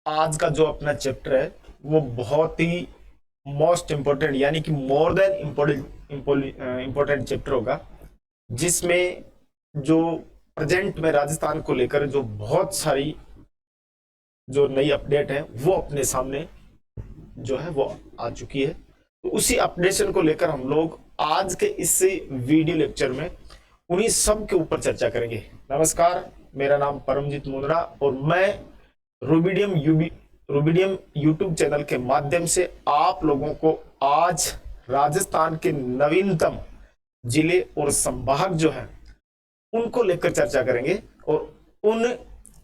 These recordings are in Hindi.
आज का जो अपना चैप्टर है वो बहुत ही मोस्ट इम्पोर्टेंट यानी कि मोर देन इम्पोर्टेंट चैप्टर होगा, जिसमें जो प्रेजेंट में राजस्थान को लेकर जो बहुत सारी जो नई अपडेट है वो अपने सामने जो है वो आ चुकी है। तो उसी अपडेशन को लेकर हम लोग आज के इस वीडियो लेक्चर में उन्हीं सब के ऊपर चर्चा करेंगे। नमस्कार, मेरा नाम परमजीत मुंद्रा और मैं रूबिडियम यूट्यूब चैनल के माध्यम से आप लोगों को आज राजस्थान के नवीनतम जिले और संभाग जो है उनको लेकर चर्चा करेंगे। और उन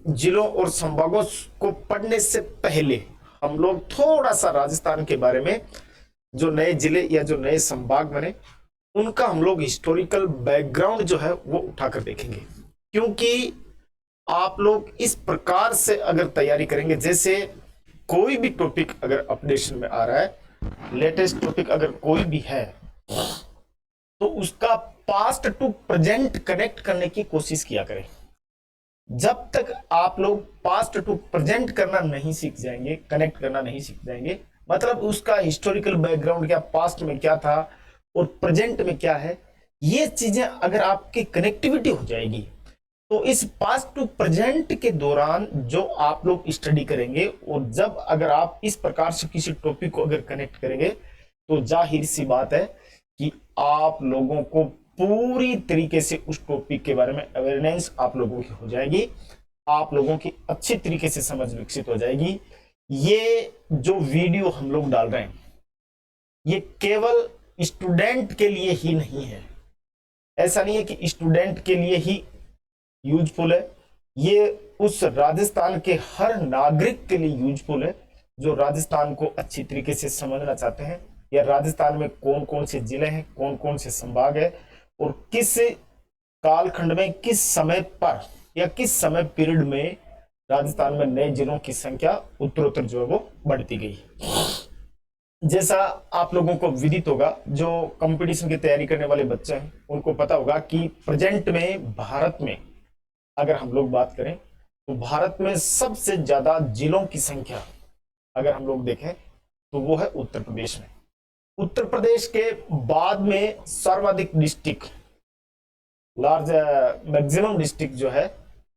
जिलों और संभागों को पढ़ने से पहले हम लोग थोड़ा सा राजस्थान के बारे में, जो नए जिले या जो नए संभाग बने, उनका हम लोग हिस्टोरिकल बैकग्राउंड जो है वो उठाकर देखेंगे। क्योंकि आप लोग इस प्रकार से अगर तैयारी करेंगे, जैसे कोई भी टॉपिक अगर अपडेशन में आ रहा है, लेटेस्ट टॉपिक अगर कोई भी है, तो उसका पास्ट टू प्रेजेंट कनेक्ट करने की कोशिश किया करें। जब तक आप लोग पास्ट टू प्रेजेंट करना नहीं सीख जाएंगे, कनेक्ट करना नहीं सीख जाएंगे, मतलब उसका हिस्टोरिकल बैकग्राउंड क्या, पास्ट में क्या था और प्रेजेंट में क्या है, ये चीजें अगर आपकी कनेक्टिविटी हो जाएगी, तो इस पास्ट टू प्रेजेंट के दौरान जो आप लोग स्टडी करेंगे और जब अगर आप इस प्रकार से किसी टॉपिक को अगर कनेक्ट करेंगे, तो जाहिर सी बात है कि आप लोगों को पूरी तरीके से उस टॉपिक के बारे में अवेयरनेस आप लोगों की हो जाएगी, आप लोगों की अच्छी तरीके से समझ विकसित हो जाएगी। ये जो वीडियो हम लोग डाल रहे हैं ये केवल स्टूडेंट के लिए ही नहीं है। ऐसा नहीं है कि स्टूडेंट के लिए ही यूजफुल है, ये उस राजस्थान के हर नागरिक के लिए यूजफुल है जो राजस्थान को अच्छी तरीके से समझना चाहते हैं, या राजस्थान में कौन कौन से जिले हैं, कौन कौन से संभाग है और किस कालखंड में, किस समय पर या किस समय पीरियड में राजस्थान में नए जिलों की संख्या उत्तरोत्तर जो है वो बढ़ती गई। जैसा आप लोगों को विदित होगा, जो कंपटीशन की तैयारी करने वाले बच्चे हैं उनको पता होगा कि प्रेजेंट में भारत में अगर हम लोग बात करें तो भारत में सबसे ज्यादा जिलों की संख्या अगर हम लोग देखें तो वो है उत्तर प्रदेश में। उत्तर प्रदेश के बाद में सर्वाधिक डिस्ट्रिक्ट, लार्ज मैक्सिमम डिस्ट्रिक्ट जो है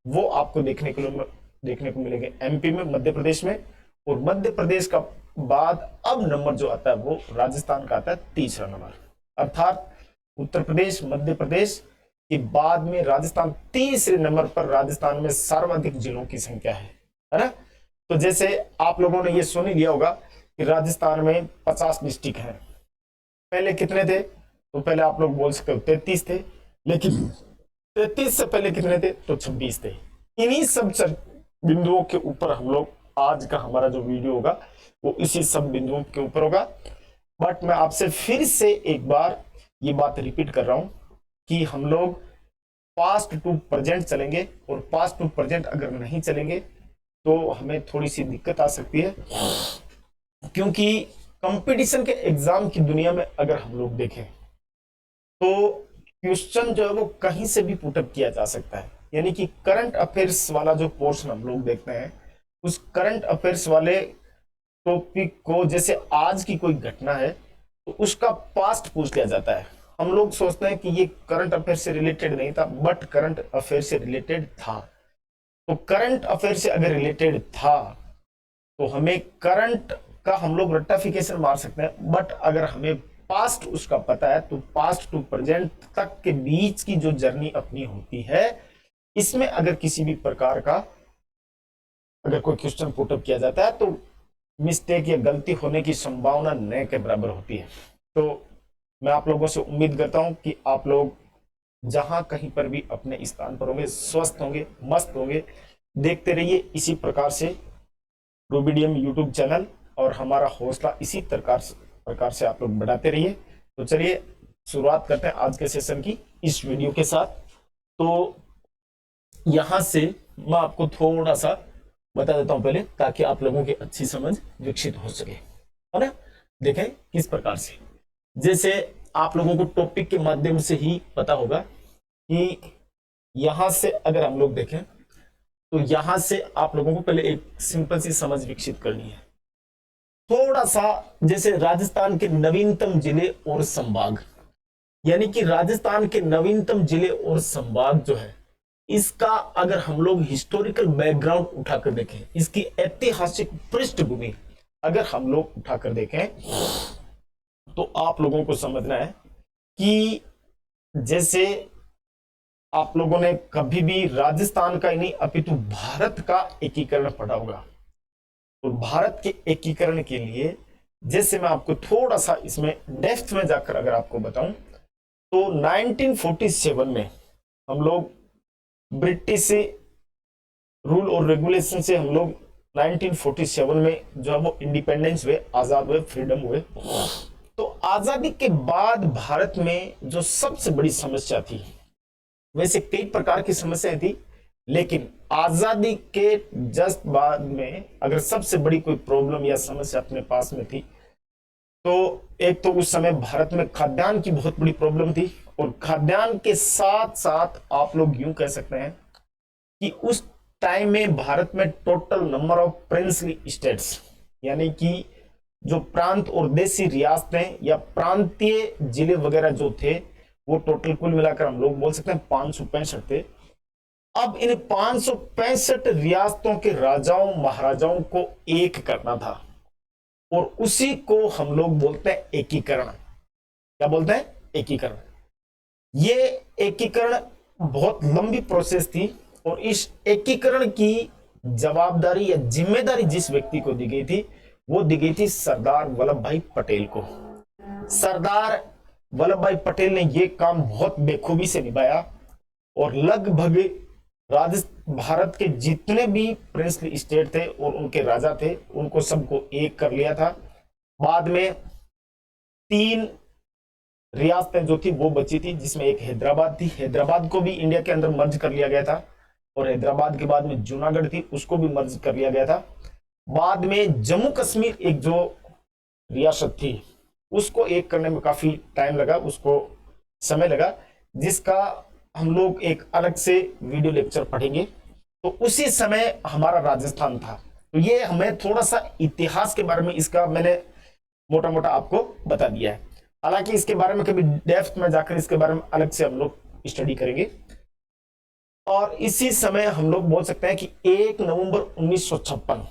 वो आपको देखने को मिलेंगे एमपी में, मध्य प्रदेश में। और मध्य प्रदेश का बाद अब नंबर जो आता है वो राजस्थान का आता है तीसरा नंबर, अर्थात उत्तर प्रदेश, मध्य प्रदेश के बाद में राजस्थान तीसरे नंबर पर राजस्थान में सर्वाधिक जिलों की संख्या है ना। तो जैसे आप लोगों ने ये सुन ही लिया होगा कि राजस्थान में 50 डिस्ट्रिक्ट हैं। पहले कितने थे? तो पहले आप लोग बोल सकते हो 33 थे, लेकिन 33 से पहले कितने थे? तो 26 थे। इन्हीं सब बिंदुओं के ऊपर हम लोग आज का हमारा जो वीडियो होगा वो इसी सब बिंदुओं के ऊपर होगा। बट मैं आपसे फिर से एक बार ये बात रिपीट कर रहा हूं कि हम लोग पास्ट टू प्रेजेंट चलेंगे, और पास्ट टू प्रेजेंट अगर नहीं चलेंगे तो हमें थोड़ी सी दिक्कत आ सकती है। क्योंकि कंपटीशन के एग्जाम की दुनिया में अगर हम लोग देखें तो क्वेश्चन जो है वो कहीं से भी पुटअप किया जा सकता है। यानी कि करंट अफेयर्स वाला जो पोर्शन हम लोग देखते हैं, उस करंट अफेयर्स वाले टॉपिक को, जैसे आज की कोई घटना है तो उसका पास्ट पूछ लिया जाता है। हम लोग सोचते हैं कि ये करंट अफेयर से रिलेटेड नहीं था, बट करंट अफेयर से रिलेटेड था। तो करंट अफेयर से अगर रिलेटेड था तो हमें करंट का हम लोग रेक्टिफिकेशन मार सकते हैं, बट अगर हमें पास्ट उसका पता है तो पास्ट टू प्रेजेंट तक के बीच की जो जर्नी अपनी होती है, इसमें अगर किसी भी प्रकार का अगर कोई क्वेश्चन पुटअप किया जाता है तो मिस्टेक या गलती होने की संभावना न के बराबर होती है। तो मैं आप लोगों से उम्मीद करता हूं कि आप लोग जहां कहीं पर भी अपने स्थान पर होंगे, स्वस्थ होंगे, मस्त होंगे। देखते रहिए इसी प्रकार से रूबिडियम यूट्यूब चैनल, और हमारा हौसला इसी प्रकार से आप लोग बढ़ाते रहिए। तो चलिए शुरुआत करते हैं आज के सेशन की इस वीडियो के साथ। तो यहां से मैं आपको थोड़ा सा बता देता हूं पहले, ताकि आप लोगों की अच्छी समझ विकसित हो सके, है ना। देखें किस प्रकार से, जैसे आप लोगों को टॉपिक के माध्यम से ही पता होगा कि यहां से अगर हम लोग देखें तो यहां से आप लोगों को पहले एक सिंपल सी समझ विकसित करनी है। थोड़ा सा जैसे राजस्थान के नवीनतम जिले और संभाग, यानी कि राजस्थान के नवीनतम जिले और संभाग जो है, इसका अगर हम लोग हिस्टोरिकल बैकग्राउंड उठाकर देखें, इसकी ऐतिहासिक पृष्ठभूमि अगर हम लोग उठाकर देखें, तो आप लोगों को समझना है कि जैसे आप लोगों ने कभी भी राजस्थान का ही नहीं अपितु भारत का एकीकरण पढ़ा होगा। तो भारत के एकीकरण के लिए जैसे मैं आपको थोड़ा सा इसमें डेप्थ में जाकर अगर आपको बताऊं, तो 1947 में हम लोग ब्रिटिश रूल और रेगुलेशन से हम लोग 1947 में जो है वो इंडिपेंडेंस हुए, आजाद हुए, फ्रीडम हुए। तो आजादी के बाद भारत में जो सबसे बड़ी समस्या थी, वैसे कई प्रकार की समस्याएं थी, लेकिन आजादी के जस्ट बाद में अगर सबसे बड़ी कोई प्रॉब्लम या समस्या अपने पास में थी, तो एक तो उस समय भारत में खाद्यान्न की बहुत बड़ी प्रॉब्लम थी, और खाद्यान्न के साथ साथ आप लोग यूं कह सकते हैं कि उस टाइम में भारत में total number of princely states, यानी कि जो प्रांत और देशी रियासतें या प्रांतीय जिले वगैरह जो थे, वो टोटल कुल मिलाकर हम लोग बोल सकते हैं 565 थे। अब इन 565 रियासतों के राजाओं महाराजाओं को एक करना था, और उसी को हम लोग बोलते हैं एकीकरण। क्या बोलते हैं? एकीकरण। ये एकीकरण बहुत लंबी प्रोसेस थी, और इस एकीकरण की जवाबदारी या जिम्मेदारी जिस व्यक्ति को दी गई थी, वो दी गई थी सरदार वल्लभ भाई पटेल को। सरदार वल्लभ भाई पटेल ने यह काम बहुत बेखूबी से निभाया, और लगभग भारत के जितने भी प्रिंसली स्टेट थे और उनके राजा थे, उनको सबको एक कर लिया था। बाद में 3 रियासतें जो थी वो बची थी, जिसमें एक हैदराबाद थी। हैदराबाद को भी इंडिया के अंदर मर्ज कर लिया गया था, और हैदराबाद के बाद में जूनागढ़ थी, उसको भी मर्ज कर लिया गया था। बाद में जम्मू कश्मीर एक जो रियासत थी, उसको एक करने में काफी टाइम लगा, उसको समय लगा, जिसका हम लोग एक अलग से वीडियो लेक्चर पढ़ेंगे। तो उसी समय हमारा राजस्थान था। तो ये हमें थोड़ा सा इतिहास के बारे में इसका मैंने मोटा मोटा आपको बता दिया है। हालांकि इसके बारे में कभी डेप्थ में जाकर इसके बारे में अलग से हम लोग स्टडी करेंगे। और इसी समय हम लोग बोल सकते हैं कि 1 नवंबर 1956,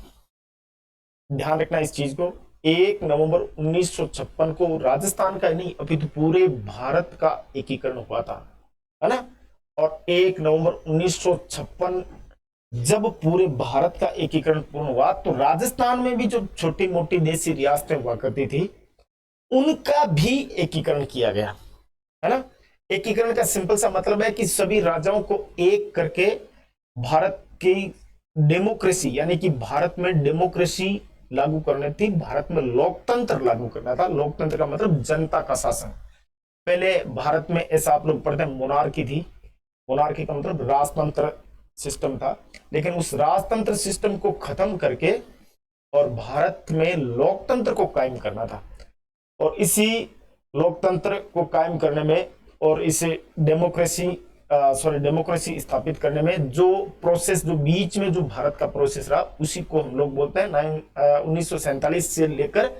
ध्यान रखना इस चीज को, 1 नवंबर 1956 को राजस्थान का नहीं अपितु पूरे भारत का एकीकरण हुआ था, है ना। और 1 नवंबर 1956 जब पूरे भारत का एकीकरण पूर्ण हुआ, तो राजस्थान में भी जो छोटी मोटी देशी रियासतें हुआ करती थी, उनका भी एकीकरण किया गया, है ना। एकीकरण का सिंपल सा मतलब है कि सभी राजाओं को एक करके भारत की डेमोक्रेसी, यानी कि भारत में डेमोक्रेसी लागू करनी थी, भारत में लोकतंत्र लागू करना था। लोकतंत्र का मतलब जनता का शासन। पहले भारत में ऐसा आप लोग पढ़ते हैं मोनार्की थी, मोनार्की का मतलब राजतंत्र सिस्टम था, लेकिन उस राजतंत्र सिस्टम को खत्म करके और भारत में लोकतंत्र को कायम करना था। और इसी लोकतंत्र को कायम करने में और इसे डेमोक्रेसी स्थापित करने में जो प्रोसेस, जो बीच में जो भारत का प्रोसेस रहा, उसी को हम लोग बोलते हैं 1947 से लेकर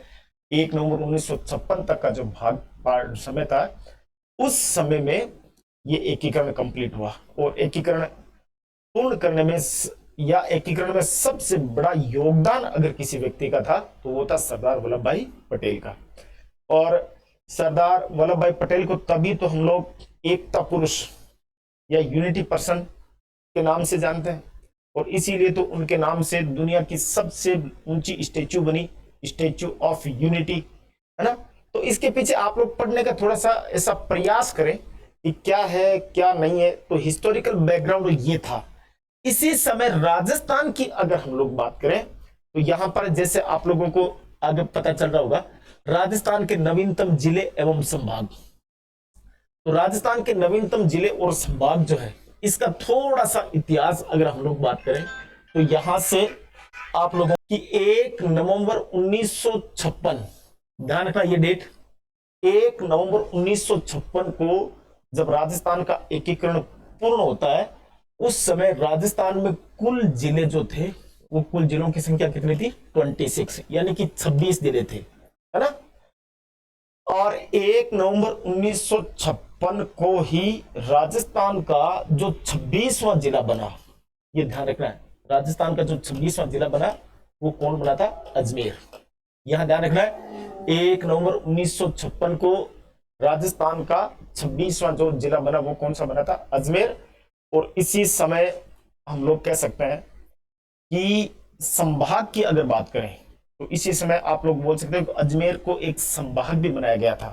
1 नवंबर 1956 तक का जो भाग समय था, उस समय में ये एकीकरण कंप्लीट हुआ। और एकीकरण पूर्ण करने में या एकीकरण में सबसे बड़ा योगदान अगर किसी व्यक्ति का था, तो वो था सरदार वल्लभ भाई पटेल का। और सरदार वल्लभ भाई पटेल को तभी तो हम लोग एकता पुरुष या यूनिटी पर्सन के नाम से जानते हैं, और इसीलिए तो उनके नाम से दुनिया की सबसे ऊंची स्टैच्यू बनी, स्टैच्यू ऑफ यूनिटी, है ना। तो इसके पीछे आप लोग पढ़ने का थोड़ा सा ऐसा प्रयास करें कि क्या है क्या नहीं है। तो हिस्टोरिकल बैकग्राउंड ये था। इसी समय राजस्थान की अगर हम लोग बात करें, तो यहां पर जैसे आप लोगों को आगे पता चल रहा होगा, राजस्थान के नवीनतम जिले एवं संभाग। तो राजस्थान के नवीनतम जिले और संभाग जो है, इसका थोड़ा सा इतिहास अगर हम लोग बात करें, तो यहां से आप लोगों की 1 नवंबर 1956, ध्यान रखना ये डेट, 1 नवंबर 1956 को जब राजस्थान का एकीकरण पूर्ण होता है, उस समय राजस्थान में कुल जिले जो थे वो कुल जिलों की संख्या कितनी थी 26, यानी कि 26 जिले थे, है ना। और 1 नवंबर 1956 को ही राजस्थान का जो 26वां जिला बना, ये ध्यान रखना है, राजस्थान का जो 26वां जिला बना वो कौन बना था, अजमेर। यहां ध्यान रखना है 1 नवंबर 1956 को राजस्थान का 26वां जो जिला बना वो कौन सा बना था, अजमेर। और इसी समय हम लोग कह सकते हैं कि संभाग की अगर बात करें तो इसी समय आप लोग बोल सकते हो कि अजमेर को एक संभाग भी बनाया गया था,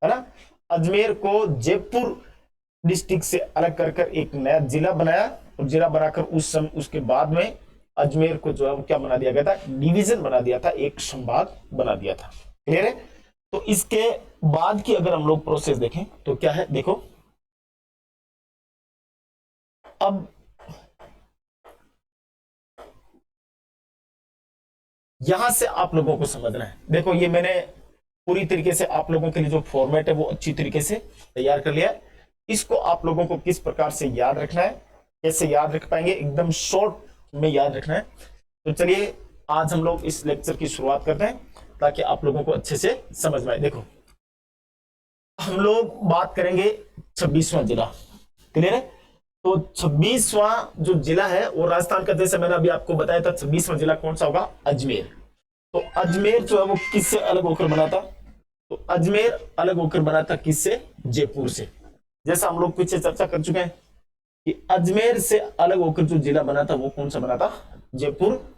है ना। अजमेर को जयपुर डिस्ट्रिक्ट से अलग कर कर एक नया जिला बनाया, और जिला बनाकर उस समय उसके बाद में अजमेर को जो है क्या बना दिया गया था, डिवीजन बना दिया था, एक संभाग बना दिया था। क्लियर है। तो इसके बाद की अगर हम लोग प्रोसेस देखें तो क्या है, देखो अब यहां से आप लोगों को समझना है। देखो ये मैंने पूरी तरीके से आप लोगों के लिए जो फॉर्मेट है वो अच्छी तरीके से तैयार कर लिया है। इसको आप लोगों को किस प्रकार से याद रखना है, कैसे याद रख पाएंगे, एकदम शॉर्ट में याद रखना है। तो चलिए आज हम लोग इस लेक्चर की शुरुआत करते हैं ताकि आप लोगों को अच्छे से समझ में आए। देखो हम लोग बात करेंगे 26वां जिला। क्लियर है। तो 26वां जो जिला है वो राजस्थान का, जैसे मैंने अभी आपको बताया था, 26वां जिला कौन सा होगा, अजमेर। तो अजमेर जो है वो किससे अलग होकर बना था, तो अजमेर अलग होकर बना था किससे, जयपुर से। जैसा हम लोग पीछे चर्चा कर चुके हैं कि अजमेर से अलग होकर जो जिला बना था वो कौन सा बना था, जयपुर।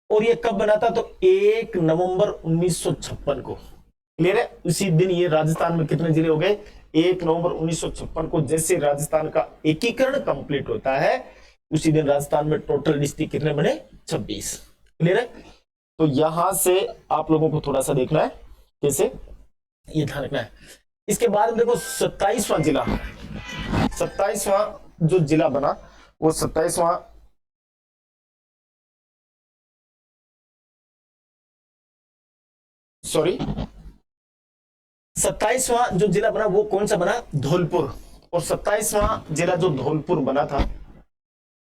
और ये कब बना था, तो 1 नवंबर 1956 को। क्लियर है। उसी दिन ये राजस्थान में कितने जिले हो गए, 1 नवंबर 1956 को जैसे राजस्थान का एकीकरण कंप्लीट होता है उसी दिन राजस्थान में टोटल डिस्ट्रिक्ट कितने बने, 26। क्लियर है। तो यहां से आप लोगों को थोड़ा सा देखना है कैसे, ये ध्यान रखना है। इसके बाद में देखो 27वां जिला, 27वां जो जिला बना वो 27वां, सॉरी 27वां जो जिला बना वो कौन सा बना, धौलपुर। और 27वां जिला जो धौलपुर बना था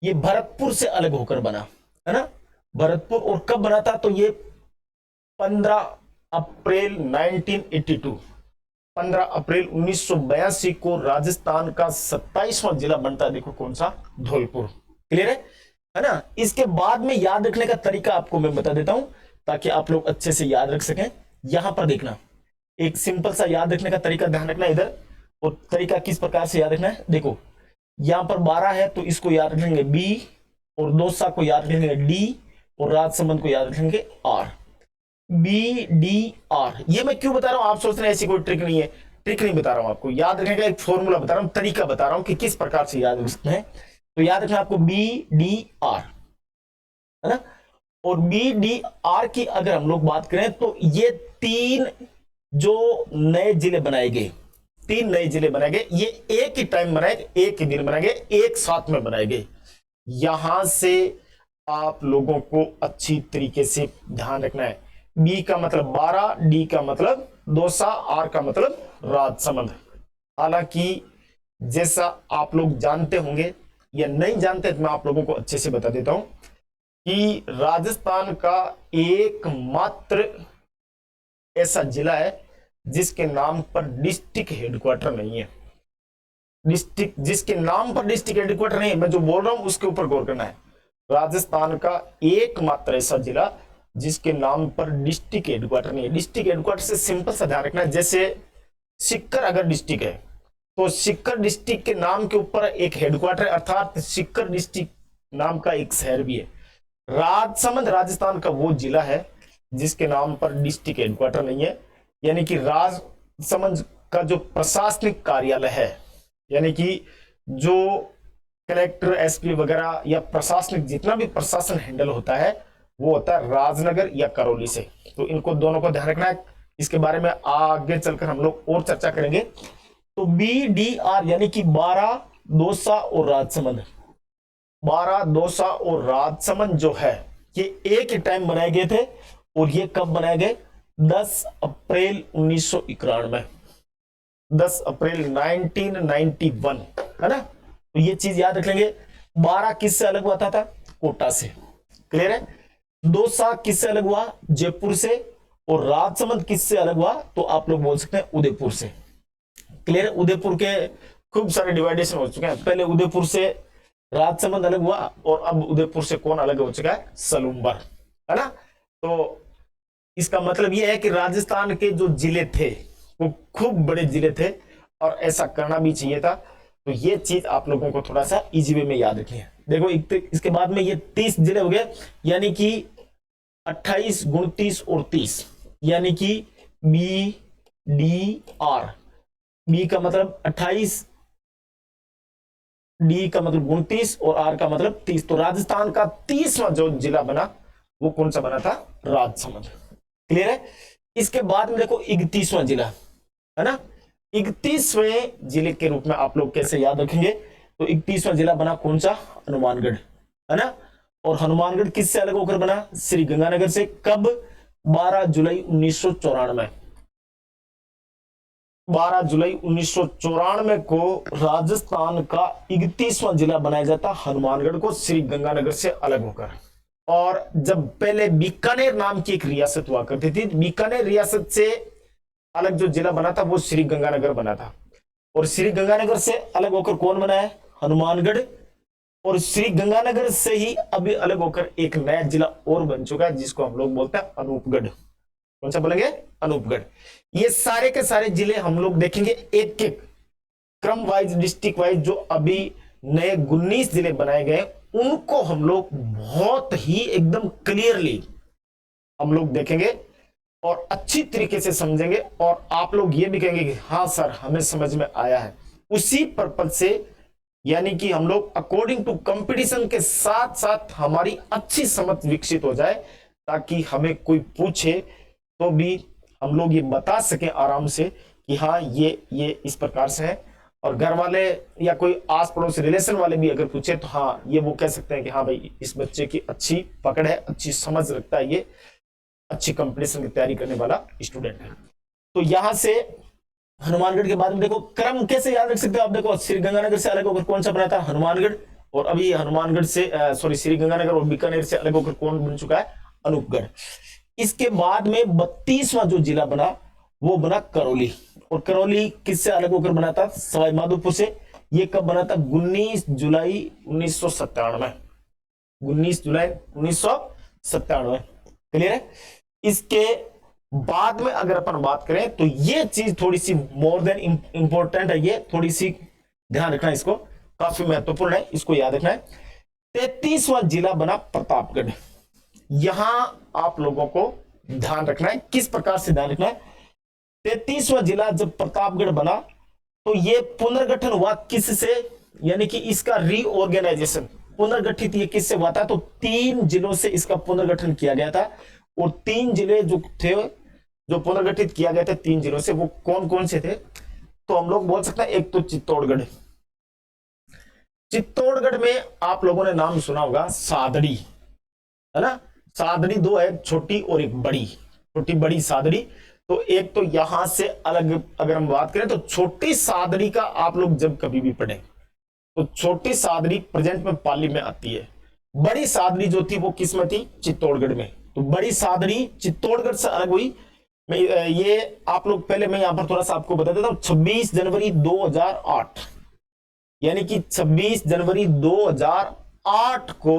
ये भरतपुर से अलग होकर बना, है ना, भरतपुर। और कब बना था, तो ये 15 अप्रैल 1982, 15 अप्रैल 1982 को राजस्थान का 27वां जिला बनता है। देखो कौन सा, धौलपुर। क्लियर है ना। इसके बाद में याद रखने का तरीका आपको मैं बता देता हूं ताकि आप लोग अच्छे से याद रख सकें। यहां पर देखना एक सिंपल सा याद रखने का तरीका ध्यान रखना इधर, और तरीका किस प्रकार से याद रखना है, देखो यहां पर 12 है तो इसको याद रखेंगे बी, और दौसा को याद रखेंगे डी, और राजसमंद को याद रखेंगे आर। बी डी आर, ये मैं क्यों बता रहा हूं, आप सोच रहे हैं ऐसी कोई ट्रिक नहीं है, ट्रिक नहीं बता रहा हूं आपको, याद रखने का एक फॉर्मूला बता रहा हूं, तरीका बता रहा हूं कि किस प्रकार से याद रख सकते हैं। तो याद रखना आपको बी डी आर, है ना। और बी डी आर की अगर हम लोग बात करें तो ये 3 जो नए जिले बनाए गए, 3 नए जिले बनाए गए, ये एक ही टाइम बनाए गए, एक ही दिन बनाए गए, एक साथ में बनाए गए। यहां से आप लोगों को अच्छी तरीके से ध्यान रखना है। बी का मतलब 12, डी का मतलब दौसा, आर का मतलब राजसमंद। हालांकि जैसा आप लोग जानते होंगे या नहीं जानते तो मैं आप लोगों को अच्छे से बता देता हूं कि राजस्थान का एकमात्र ऐसा जिला है जिसके नाम पर डिस्ट्रिक्ट हेडक्वार्टर नहीं है। डिस्ट्रिक्ट जिसके नाम पर डिस्ट्रिक्ट हेडक्वार्टर नहीं है, मैं जो बोल रहा हूं उसके ऊपर गौर करना है। राजस्थान का एकमात्र ऐसा जिला जिसके नाम पर डिस्ट्रिक्ट हेडक्वार्टर नहीं है। डिस्ट्रिक्ट हेडक्वार्टर से सिंपल सा ध्यान रखना है, जैसे सीकर अगर डिस्ट्रिक्ट है तो सीकर डिस्ट्रिक्ट के नाम के ऊपर एक हेडक्वार्टर है, अर्थात सीकर डिस्ट्रिक्ट नाम का एक शहर भी है। राजसमंद राजस्थान का वो जिला है जिसके नाम पर डिस्ट्रिक्ट हेडक्वार्टर नहीं है, यानी कि राजसमंद का जो प्रशासनिक कार्यालय है, यानी कि जो कलेक्टर एसपी वगैरह या प्रशासनिक जितना भी प्रशासन हैंडल होता है वो होता है राजनगर या करौली से। तो इनको दोनों को ध्यान रखना है, इसके बारे में आगे चलकर हम लोग और चर्चा करेंगे। तो बी डी आर यानी कि 12, दौसा और राजसमंद, 12, दौसा और राजसमंद जो है ये एक ही टाइम बनाए गए थे। और ये कब बनाए गए, 10 अप्रैल 1991, 10 अप्रैल 1991, है ना। तो ये चीज याद रख लेंगे। बारा किससे अलग हुआ था कोटा से। क्लियर है। दौसा किससे अलग हुआ, जयपुर से। और राजसमंद किससे अलग हुआ, तो आप लोग बोल सकते हैं उदयपुर से। क्लियर है। उदयपुर के खूब सारे डिवाइडेशन हो चुके हैं, पहले उदयपुर से राजसमंद अलग हुआ और अब उदयपुर से कौन अलग हो चुका है, सलूम्बर, है ना। तो इसका मतलब यह है कि राजस्थान के जो जिले थे वो खूब बड़े जिले थे और ऐसा करना भी चाहिए था। तो ये चीज आप लोगों को थोड़ा सा इजी वे में याद रखनी है। देखो इसके बाद में ये 30 जिले हो गए, यानी कि 28, 29 और 30, यानी कि बी डी आर। बी का मतलब 28, डी का मतलब 29 और आर का मतलब 30। तो राजस्थान का 30वां जो जिला बना वो कौन सा बना था, राजसमंद। क्लियर है। इसके बाद में देखो 31वां जिला, है ना। 31वें जिले के रूप में आप लोग कैसे याद रखेंगे, तो 31वां जिला बना कौन सा, हनुमानगढ़, है ना। और हनुमानगढ़ किससे अलग होकर बना, श्री गंगानगर से। कब, 12 जुलाई 1994। 12 जुलाई 1994 को राजस्थान का 31वां जिला बनाया जाता हनुमानगढ़ को श्री गंगानगर से अलग होकर। और जब पहले बीकानेर नाम की एक रियासत हुआ करती थी, बीकानेर रियासत से अलग जो जिला बना था वो श्री गंगानगर बना था। और श्री गंगानगर से अलग होकर कौन बना है, हनुमानगढ़। और श्री गंगानगर से ही अभी अलग होकर एक नया जिला और बन चुका है जिसको हम लोग बोलते हैं अनूपगढ़। कौन सा बोलेंगे, अनूपगढ़। ये सारे के सारे जिले हम लोग देखेंगे एक एक क्रम वाइज, डिस्ट्रिक्ट वाइज। जो अभी नए 19 जिले बनाए गए उनको हम लोग बहुत ही एकदम क्लियरली हम लोग देखेंगे और अच्छी तरीके से समझेंगे। और आप लोग ये भी कहेंगे कि हाँ सर हमें समझ में आया है। उसी पर्पज से यानी कि हम लोग अकॉर्डिंग टू कंपटीशन के साथ साथ हमारी अच्छी समझ विकसित हो जाए, ताकि हमें कोई पूछे तो भी हम लोग ये बता सकें आराम से कि हाँ ये इस प्रकार से है। और घर वाले या कोई आस पड़ोस रिलेशन वाले भी अगर पूछे तो हाँ ये वो कह सकते हैं कि हाँ भाई इस बच्चे की अच्छी पकड़ है, अच्छी समझ रखता है, ये अच्छी कंपटीशन की तैयारी करने वाला स्टूडेंट है। तो यहां से हनुमानगढ़ के बाद में देखो क्रम कैसे याद रख सकते हो आप। देखो श्री गंगानगर से अलग होकर कौन सा बना था, हनुमानगढ़। और अभी हनुमानगढ़ से सॉरी श्री गंगानगर और बीकानेर से अलग होकर कौन बन चुका है, अनूपगढ़। इसके बाद में 32वां जो जिला बना वो बना करौली। और करौली किससे अलग होकर बना था, सवाई माधोपुर से। ये कब बना था, 19 जुलाई 1997। 19 जुलाई 1997। क्लियर है। इसके बाद में अगर अपन बात करें तो ये चीज थोड़ी सी मोर देन इंपॉर्टेंट है, ये थोड़ी सी ध्यान रखना, इसको काफी महत्वपूर्ण है, इसको याद रखना है। 33वां जिला बना प्रतापगढ़। यहां आप लोगों को ध्यान रखना है, किस प्रकार से ध्यान रखना है। 33वां जिला जब प्रतापगढ़ बना तो ये पुनर्गठन हुआ किससे, यानी कि इसका रीऑर्गेनाइजेशन पुनर्गठित ये किससे हुआ था, तो 3 जिलों से इसका पुनर्गठन किया गया था। और 3 जिले जो थे जो पुनर्गठित किया गया था 3 जिलों से, वो कौन कौन से थे, तो हम लोग बोल सकते हैं एक तो चित्तौड़गढ़। चित्तौड़गढ़ में आप लोगों ने नाम सुना होगा सादड़ी, है ना। सादड़ी 2 है, छोटी और एक बड़ी, छोटी बड़ी सादड़ी। तो एक तो यहां से अलग अगर हम बात करें तो छोटी सादड़ी का आप लोग जब कभी भी पढ़ें तो छोटी सादड़ी प्रेजेंट में पाली में आती है। बड़ी सादड़ी जो थी वो किस में थी, चित्तौड़गढ़ में। तो बड़ी सादड़ी चित्तौड़गढ़ से अलग हुई। ये आप लोग पहले मैं यहां पर थोड़ा सा आपको बता देता हूं। 26 जनवरी 2008, यानी कि 26 जनवरी 2008 को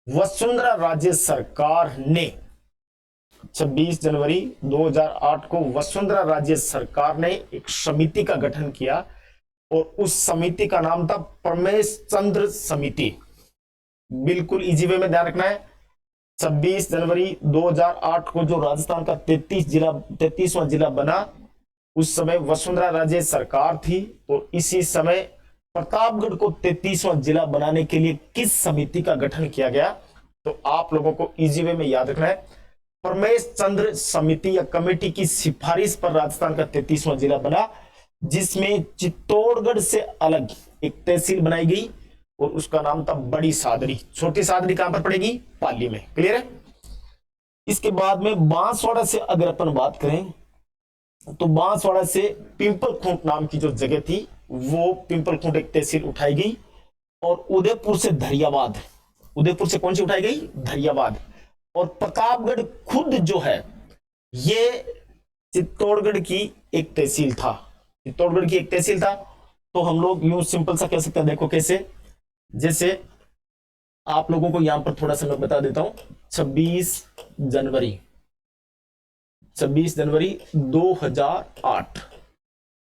वसुंधरा राजे सरकार ने 26 जनवरी 2008 को वसुंधरा राजे सरकार ने एक समिति का गठन किया और उस समिति का नाम था परमेश चंद्र समिति। बिल्कुल इजी वे में ध्यान रखना है। 26 जनवरी 2008 को जो राजस्थान का 33वां जिला बना, उस समय वसुंधरा राजे सरकार थी। और इसी समय प्रतापगढ़ को 33वां जिला बनाने के लिए किस समिति का गठन किया गया, तो आप लोगों को इजी वे में याद रखना है। परमेश चंद्र समिति या कमेटी की सिफारिश पर राजस्थान का 33वां जिला बना, जिसमें चित्तौड़गढ़ से अलग एक तहसील बनाई गई और उसका नाम था बड़ी सादड़ी। छोटी सादड़ी कहां पर पड़ेगी, पाली में। क्लियर है। इसके बाद में बांसवाड़ा से अगर अपन बात करें तो बांसवाड़ा से पिंपल खूंट नाम की जो जगह थी वो पिंपल खूंट एक तहसील उठाई गई और उदयपुर से धरियावाद, उदयपुर से कौन सी उठाई गई, धरियावाद। और प्रतापगढ़ खुद जो है ये चित्तौड़गढ़ की एक तहसील था, चित्तौड़गढ़ की एक तहसील था। तो हम लोग यूं सिंपल सा कह सकते हैं, देखो कैसे, जैसे आप लोगों को यहां पर थोड़ा सा मैं बता देता हूं, 26 जनवरी 2008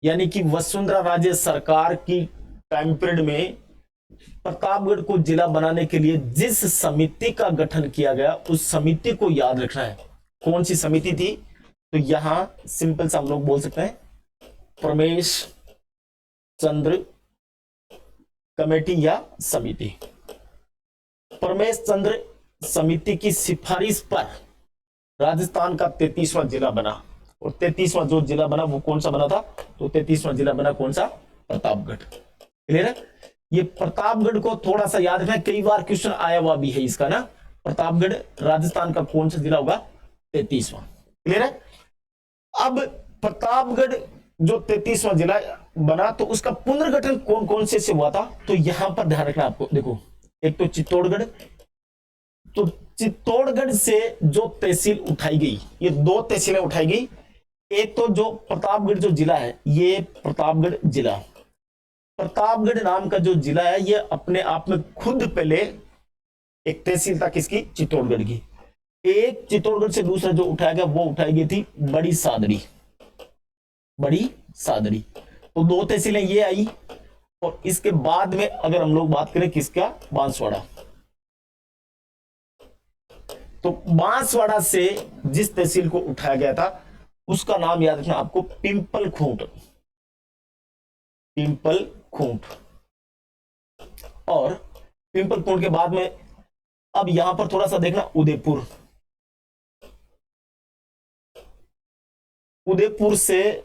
यानी कि वसुंधरा राजे सरकार की टाइम पीरियड में प्रतापगढ़ को जिला बनाने के लिए जिस समिति का गठन किया गया उस समिति को याद रखना है। कौन सी समिति थी, तो यहां सिंपल सा हम लोग बोल सकते हैं परमेश चंद्र कमेटी या समिति। परमेश चंद्र समिति की सिफारिश पर राजस्थान का 33वां जिला बना। और 33वां जो जिला बना वो कौन सा बना था, तो 33वां जिला बना कौन सा, प्रतापगढ़। क्लियर है। ये प्रतापगढ़ को थोड़ा सा याद रखना, कई बार क्वेश्चन आया हुआ भी है इसका ना, प्रतापगढ़ राजस्थान का कौन सा जिला होगा, 33वां। क्लियर है। अब प्रतापगढ़ जो 33वां जिला बना तो उसका पुनर्गठन कौन कौन से हुआ था, तो यहां पर ध्यान रखना आपको। देखो एक तो चित्तौड़गढ़, तो चित्तौड़गढ़ से जो तहसील उठाई गई, ये दो तहसीलें उठाई गई। एक तो जो प्रतापगढ़ जो जिला है, ये प्रतापगढ़ जिला, प्रतापगढ़ नाम का जो जिला है ये अपने आप में खुद पहले एक तहसील था, किसकी, चित्तौड़गढ़ की। एक चित्तौड़गढ़ से दूसरा जो उठाया गया वो उठाई गई थी बड़ी सादड़ी, बड़ी सादड़ी। तो दो तहसीलें ये आई। और इसके बाद में अगर हम लोग बात करें किसका, बांसवाड़ा, तो बांसवाड़ा से जिस तहसील को उठाया गया था उसका नाम याद रखना आपको, पिंपल खूंट, पिंपल खूंट। और पिंपल खूंट के बाद में अब यहां पर थोड़ा सा देखना, उदयपुर, उदयपुर से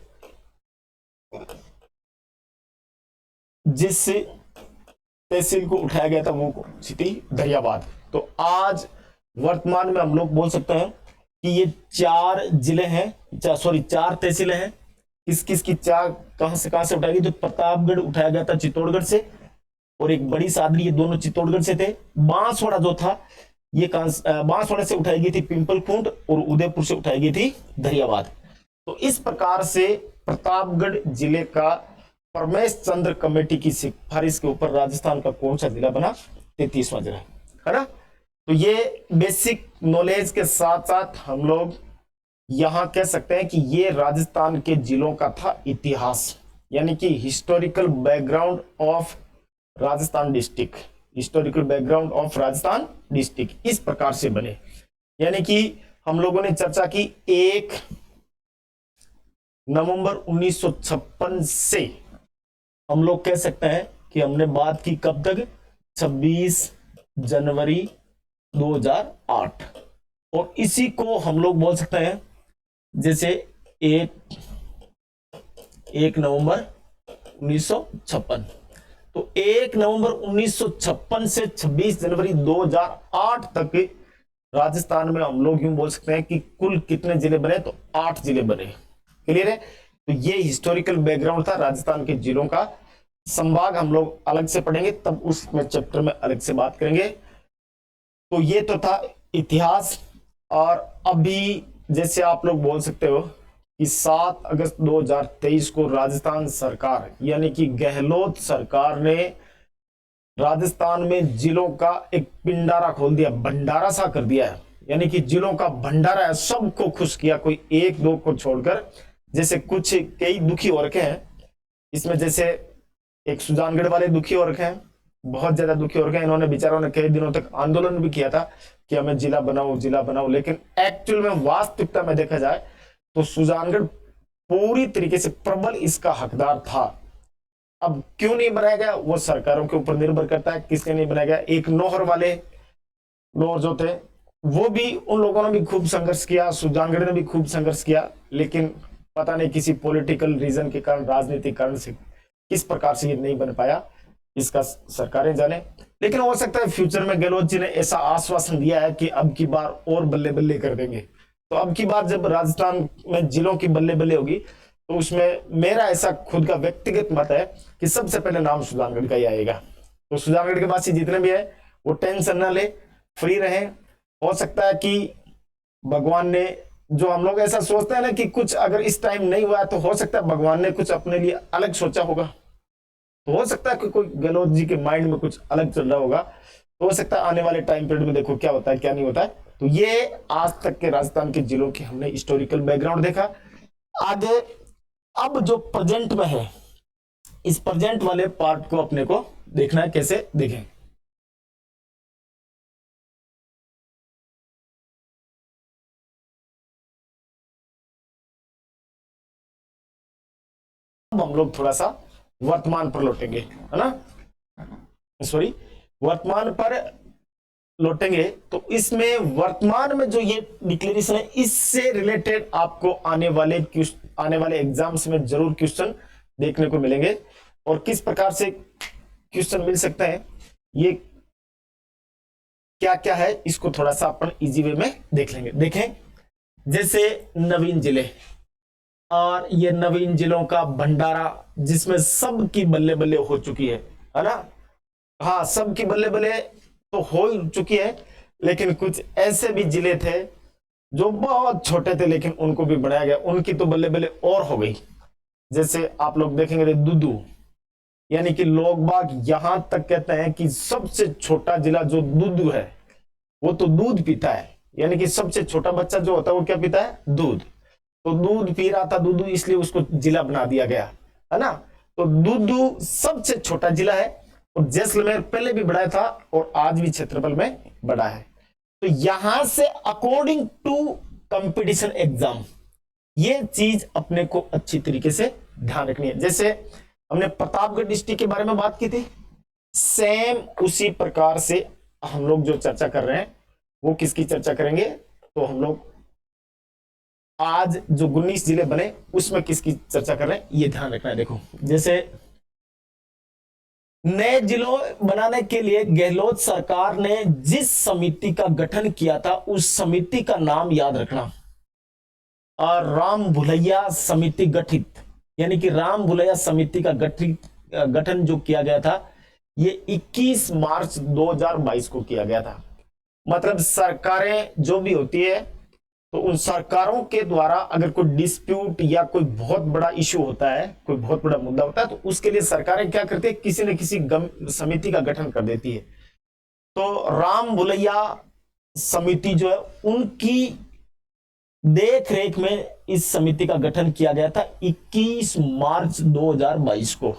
जिस तहसील को उठाया गया था वो थी धरियावाद। तो आज वर्तमान में हम लोग बोल सकते हैं कि ये 4 जिले हैं, सॉरी 4 तहसीलें हैं। किस किस की कहां से उठाई गई, तो प्रतापगढ़ उठाया गया था चित्तौड़गढ़ से, और एक बड़ी सादड़ी, ये दोनों चित्तौड़गढ़ से थे। बांसवाड़ा जो था ये बांसवाड़ा से उठाई गई थी पिंपल खूंट, और उदयपुर से उठाई गई थी धरियावाद। तो इस प्रकार से प्रतापगढ़ जिले का परमेश चंद्र कमेटी की सिफारिश के ऊपर राजस्थान का कौन सा जिला बना, 33वां जिला, है ना। तो ये बेसिक नॉलेज के साथ साथ हम लोग यहां कह सकते हैं कि ये राजस्थान के जिलों का था इतिहास, यानी कि historical background of Rajasthan district, historical background of Rajasthan district इस प्रकार से बने। यानी कि हम लोगों ने चर्चा की 1 नवंबर 1956 से हम लोग कह सकते हैं कि हमने बात की कब तक, 26 जनवरी 2008। और इसी को हम लोग बोल सकते हैं जैसे 1 नवंबर 1956। तो 1 नवंबर 1956 से 26 जनवरी 2008 तक राजस्थान में हम लोग यूं बोल सकते हैं कि कुल कितने जिले बने, तो 8 जिले बने। क्लियर है। तो ये हिस्टोरिकल बैकग्राउंड था राजस्थान के जिलों का। संभाग हम लोग अलग से पढ़ेंगे, तब उसमें चैप्टर में अलग से बात करेंगे। तो ये तो था इतिहास। और अभी जैसे आप लोग बोल सकते हो कि 7 अगस्त 2023 को राजस्थान सरकार यानी कि गहलोत सरकार ने राजस्थान में जिलों का एक पिंडारा खोल दिया, भंडारा सा कर दिया है। यानी कि जिलों का भंडारा है, सबको खुश किया, कोई 1-2 को छोड़कर। जैसे कुछ कई दुखी हो रखे हैं इसमें, जैसे एक सुजानगढ़ वाले दुखी हो रखे हैं, बहुत ज्यादा दुखी हो रखे हैं। इन्होंने बेचारों ने कई दिनों तक आंदोलन भी किया था कि हमें जिला बनाओ, जिला बनाओ। लेकिन एक्चुअल में वास्तविकता में देखा जाए तो सुजानगढ़ पूरी तरीके से प्रबल इसका हकदार था। अब क्यों नहीं बनाया गया वो सरकारों के ऊपर निर्भर करता है, किसने नहीं बनाया गया। एक नौहर वाले, नौहर जो थे वो भी, उन लोगों ने भी खूब संघर्ष किया, सुजानगढ़ ने भी खूब संघर्ष किया, लेकिन पता नहीं किसी पॉलिटिकल रीजन के कारण, राजनीतिक कारण से किस प्रकार से ये नहीं बन पाया, इसका सरकारें जाने। लेकिन हो सकता है फ्यूचर में गहलोत जी ने ऐसा आश्वासन दिया है कि अब की बार और बल्ले बल्ले कर देंगे। तो अब की बार जब राजस्थान में जिलों की बल्ले बल्ले होगी तो उसमें मेरा ऐसा खुद का व्यक्तिगत मत है कि सबसे पहले नाम सुजानगढ़ का ही आएगा। तो सुजानगढ़ के वासी जितने भी है वो टेंशन न ले, फ्री रहे। हो सकता है कि भगवान ने, जो हम लोग ऐसा सोचते हैं ना कि कुछ अगर इस टाइम नहीं हुआ तो हो सकता है भगवान ने कुछ अपने लिए अलग सोचा होगा। तो हो सकता है कि कोई गहलोत जी के माइंड में कुछ अलग चल रहा होगा। तो हो सकता है आने वाले टाइम पीरियड में देखो क्या होता है क्या नहीं होता है। तो ये आज तक के राजस्थान के जिलों की हमने हिस्टोरिकल बैकग्राउंड देखा। आगे अब जो प्रेजेंट में है, इस प्रेजेंट वाले पार्ट को अपने को देखना है, कैसे देखें। अब हम लोग थोड़ा सा वर्तमान पर लौटेंगे, है ना, सॉरी वर्तमान पर लौटेंगे। तो इसमें वर्तमान में जो ये डिक्लेरेशन है, इससे रिलेटेड आपको आने वाले एग्जाम्स में जरूर क्वेश्चन देखने को मिलेंगे। और किस प्रकार से क्वेश्चन मिल सकते हैं, ये क्या क्या है, इसको थोड़ा सा अपन इजी वे में देख लेंगे। देखें, जैसे नवीन जिले, और ये नवीन जिलों का भंडारा जिसमें सबकी बल्ले बल्ले हो चुकी है ना। हाँ, सबकी बल्ले बल्ले तो हो चुकी है, लेकिन कुछ ऐसे भी जिले थे जो बहुत छोटे थे लेकिन उनको भी बनाया गया, उनकी तो बल्ले बल्ले और हो गई। जैसे आप लोग देखेंगे दुदू, यानी कि लोग बाग यहां तक कहते हैं कि सबसे छोटा जिला जो दुदू है वो तो दूध पीता है, यानी कि सबसे छोटा बच्चा जो होता है वो क्या पीता है, दूध। तो दूध पी रहा था दुदू, इसलिए उसको जिला बना दिया गया, है ना। तो दुदू सबसे छोटा जिला है, और जैसलमेर पहले भी बड़ा था और आज भी क्षेत्रफल में बड़ा है। तो यहां से अकॉर्डिंग टू कंपटीशन एग्जाम ये चीज अपने को अच्छी तरीके से ध्यान रखनी है। जैसे हमने प्रतापगढ़ डिस्ट्रिक्ट के बारे में बात की थी, सेम उसी प्रकार से हम लोग जो चर्चा कर रहे हैं वो किसकी चर्चा करेंगे, तो हम लोग आज जो 19 जिले बने उसमें किसकी चर्चा कर रहे हैं ये ध्यान रखना है। देखो, जैसे नए जिलों बनाने के लिए गहलोत सरकार ने जिस समिति का गठन किया था उस समिति का नाम याद रखना, और राम भुलैया समिति गठित, यानी कि राम भुलैया समिति का गठन जो किया गया था ये 21 मार्च 2022 को किया गया था। मतलब सरकारें जो भी होती है तो उन सरकारों के द्वारा अगर कोई डिस्प्यूट या कोई बहुत बड़ा इश्यू होता है, कोई बहुत बड़ा मुद्दा होता है, तो उसके लिए सरकारें क्या करती है, किसी न किसी समिति का गठन कर देती है। तो राम भुलैया समिति जो है उनकी देख रेख में इस समिति का गठन किया गया था 21 मार्च 2022 को।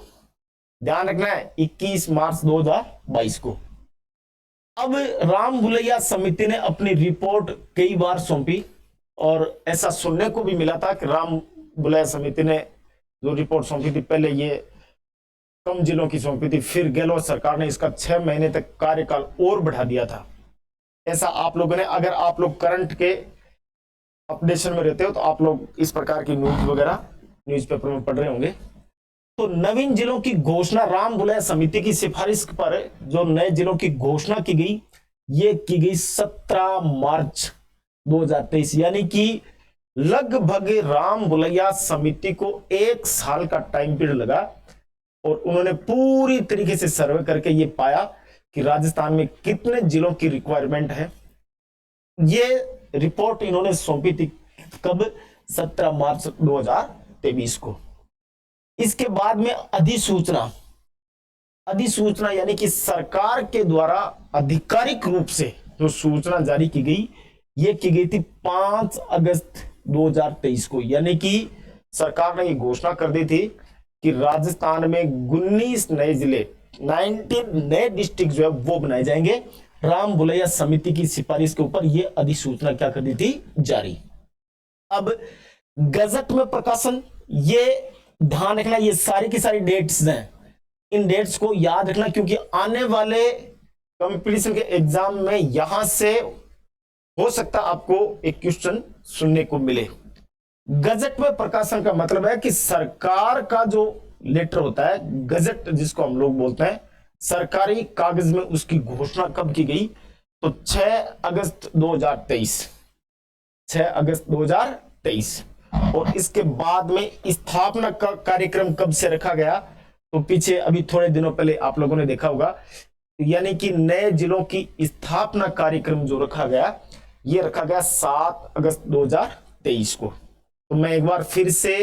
ध्यान रखना है 21 मार्च 2022 को। अब राम भुलैया समिति ने अपनी रिपोर्ट कई बार सौंपी, और ऐसा सुनने को भी मिला था कि राम भुलैया समिति ने जो रिपोर्ट सौंपी थी, पहले ये कम जिलों की सौंपी थी, फिर गहलोत सरकार ने इसका 6 महीने तक कार्यकाल और बढ़ा दिया था। ऐसा आप लोगों ने, अगर आप लोग करंट के अपडेशन में रहते हो तो आप लोग इस प्रकार की न्यूज वगैरह न्यूज़पेपर में पढ़ रहे होंगे। तो नवीन जिलों की घोषणा राम भुलैया समिति की सिफारिश पर जो नए जिलों की घोषणा की गई, ये की गई 17 मार्च 2023, यानी कि लगभग राम भुलैया समिति को 1 साल का टाइम पीरियड लगा, और उन्होंने पूरी तरीके से सर्वे करके ये पाया कि राजस्थान में कितने जिलों की रिक्वायरमेंट है। ये रिपोर्ट इन्होंने सौंपी थी कब, 17 मार्च 2023 को। इसके बाद में अधिसूचना यानी कि सरकार के द्वारा आधिकारिक रूप से जो सूचना जारी की गई, ये की गई थी 5 अगस्त 2023 को, यानी कि सरकार ने ये घोषणा कर दी थी कि राजस्थान में 19 नए जिले, 19 नए डिस्ट्रिक्ट जो है वो बनाए जाएंगे। राम भुलैया समिति की सिफारिश के ऊपर ये अधिसूचना क्या कर दी थी, जारी। अब गजट में प्रकाशन, ये ध्यान रखना, ये सारी की सारी डेट्स हैं, इन डेट्स को याद रखना, क्योंकि आने वाले कंपटीशन के एग्जाम में यहां से हो सकता आपको एक क्वेश्चन सुनने को मिले। गजट में प्रकाशन का मतलब है कि सरकार का जो लेटर होता है, गजट जिसको हम लोग बोलते हैं, सरकारी कागज में उसकी घोषणा कब की गई, तो 6 अगस्त 2023, 6 अगस्त 2023। और इसके बाद में स्थापना का कार्यक्रम कब से रखा गया, तो पीछे अभी थोड़े दिनों पहले आप लोगों ने देखा होगा, यानी कि नए जिलों की स्थापना कार्यक्रम जो रखा गया, ये रखा गया 7 अगस्त 2023 को। तो मैं एक बार फिर से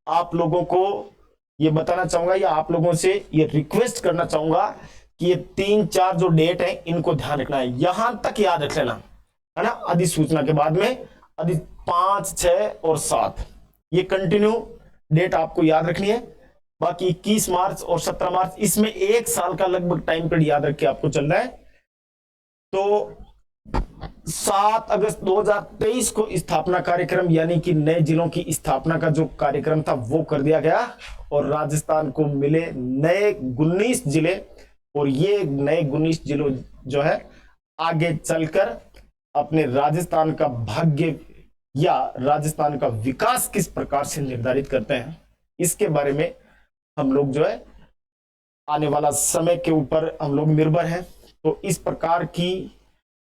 आप लोगों को ये बताना चाहूंगा या आप लोगों से ये रिक्वेस्ट करना चाहूंगा कि ये 3-4 जो डेट है इनको ध्यान रखना है, यहां तक याद रख लेना है ना। अधिसूचना के बाद में 5, 6 और 7 ये कंटिन्यू डेट आपको याद रखनी है। बाकी 21 मार्च और 17 मार्च, इसमें 1 साल का लगभग टाइम पीरियड याद रख के आपको चलना है। तो 7 अगस्त 2023 को स्थापना कार्यक्रम यानी कि नए जिलों की स्थापना का जो कार्यक्रम था वो कर दिया गया, और राजस्थान को मिले नए 19 जिले, और ये नए 19 जिलों जो है आगे चलकर अपने राजस्थान का भाग्य या राजस्थान का विकास किस प्रकार से निर्धारित करते हैं, इसके बारे में हम लोग जो है आने वाला समय के ऊपर हम लोग निर्भर हैं। तो इस प्रकार की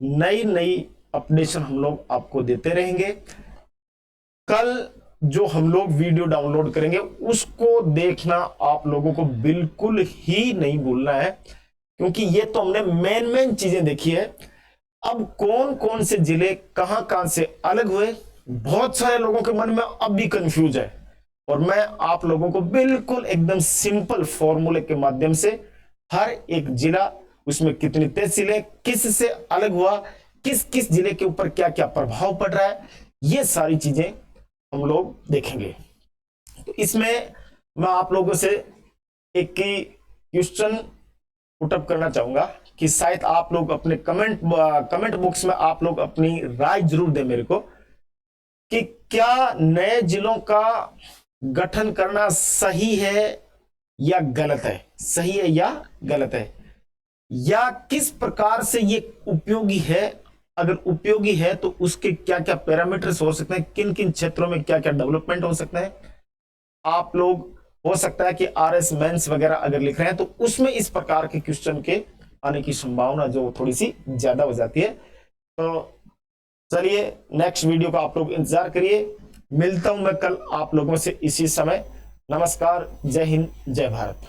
नई नई अपडेशन हम लोग आपको देते रहेंगे। कल जो हम लोग वीडियो डाउनलोड करेंगे उसको देखना आप लोगों को बिल्कुल ही नहीं भूलना है, क्योंकि ये तो हमने मेन चीजें देखी है। अब कौन कौन से जिले कहां कहां से अलग हुए, बहुत सारे लोगों के मन में अब भी कंफ्यूज है, और मैं आप लोगों को बिल्कुल एकदम सिंपल फॉर्मूले के माध्यम से हर एक जिला, उसमें कितनी तहसीलें, किस से अलग हुआ, किस किस जिले के ऊपर क्या क्या प्रभाव पड़ रहा है, ये सारी चीजें हम लोग देखेंगे। तो इसमें मैं आप लोगों से एक क्वेश्चन पुटअप करना चाहूंगा कि शायद आप लोग अपने कमेंट बॉक्स में आप लोग अपनी राय जरूर दें मेरे को, कि क्या नए जिलों का गठन करना सही है या गलत है, सही है या गलत है, या किस प्रकार से ये उपयोगी है। अगर उपयोगी है तो उसके क्या क्या पैरामीटर्स हो सकते हैं, किन किन क्षेत्रों में क्या क्या डेवलपमेंट हो सकता है। आप लोग हो सकता है कि RS मेंस वगैरह अगर लिख रहे हैं तो उसमें इस प्रकार के क्वेश्चन के आने की संभावना जो थोड़ी सी ज्यादा हो जाती है। तो चलिए नेक्स्ट वीडियो का आप लोग इंतजार करिए, मिलता हूं मैं कल आप लोगों से इसी समय। नमस्कार, जय हिंद, जय भारत।